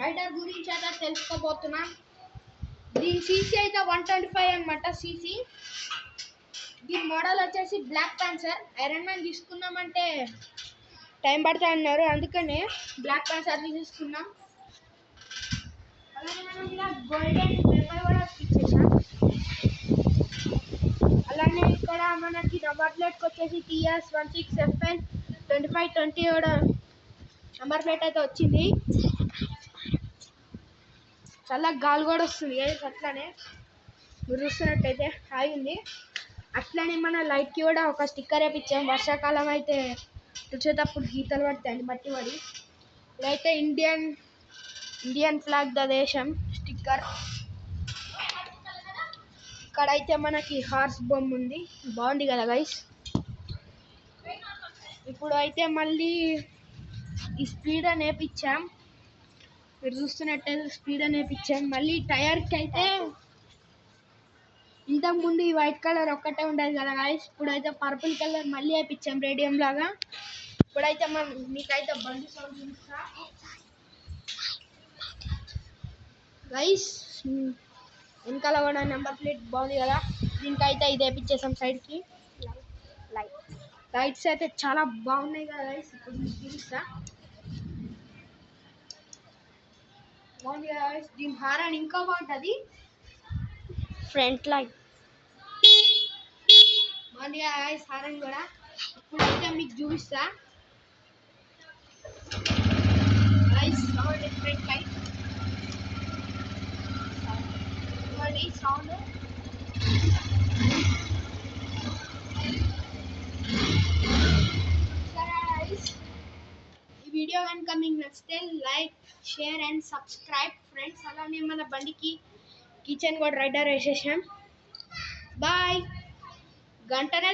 Rider గురించి అయితే తెలుసుకోబోతున్నాం. దీని సీసీ అయితే 125 అనమాట. సీసీ దీని మోడల్ వచ్చేసి బ్లాక్ పాన్సర్. ఐరన్ మ్యాన్ తీసుకుందామంటే టైం పడుతుంది అన్నారు, అందుకనే బ్లాక్ పాన్సర్ తీసుకున్నాం. అలానే మనం ఇలా గోల్డెన్ పేపర్ కూడా ఇచ్చేసాం. అలానే ఇక్కడ మనకి నెంబర్ ప్లేట్కి వచ్చేసి TS16FN 2520 కూడా నెంబర్ ప్లేట్ అయితే వచ్చింది. చాలా గాలి కూడా వస్తుంది అట్లానే మీరు చూస్తున్నట్టయితే హాయి ఉంది. అట్లనే మన లైట్కి కూడా ఒక స్టిక్కర్ వేయించాం. వర్షాకాలం అయితే తుడిచేటప్పుడు గీతలు పడతాయి మట్టి పడి. ఇదైతే ఇండియన్ ఫ్లాగ్ ద దేశం స్టిక్కర్. ఇక్కడైతే మనకి హార్స్ బొమ్మ ఉంది, బాగుంది కదా గైస్. ఇప్పుడు అయితే మళ్ళీ ఈ స్పీడ్ అని వేయించాం. మీరు చూస్తున్నట్టయితే స్పీడ్ అని వేయించాం. మళ్ళీ టైర్కి అయితే ఇంతకుముందు ఈ వైట్ కలర్ ఒక్కటే ఉండేది కదా గైస్, ఇప్పుడైతే పర్పుల్ కలర్ మళ్ళీ వేయించాం రేడియం లాగా. ఇప్పుడైతే మీకైతే బండి సౌండ్ చూపిస్తా గైస్. వెనకాల కూడా నెంబర్ ప్లేట్ బాగుంది కదా. దీనికైతే ఇది వేయించేసాం సైడ్కి. లైట్స్ అయితే చాలా బాగున్నాయి కదా గైస్. ఇప్పుడు మీకు చూపిస్తా, బాగుంది కదా గైస్. దీని హారన్ ఇంకా బాగుంటుంది. ఫ్రంట్ లైట్ బాగుంది కదా గైస్, హారన్ కూడా. ఇప్పుడైతే మీకు చూపిస్తా గైస్. ఫ్రంట్ లైట్ సౌండ్ ఈ వీడియో కనుక మీకు నచ్చితే like, share and subscribe friends. అలానే మన బండికి కిచెన్ కూడా రైడర్ వేసేసాం. బాయ్. గంటనే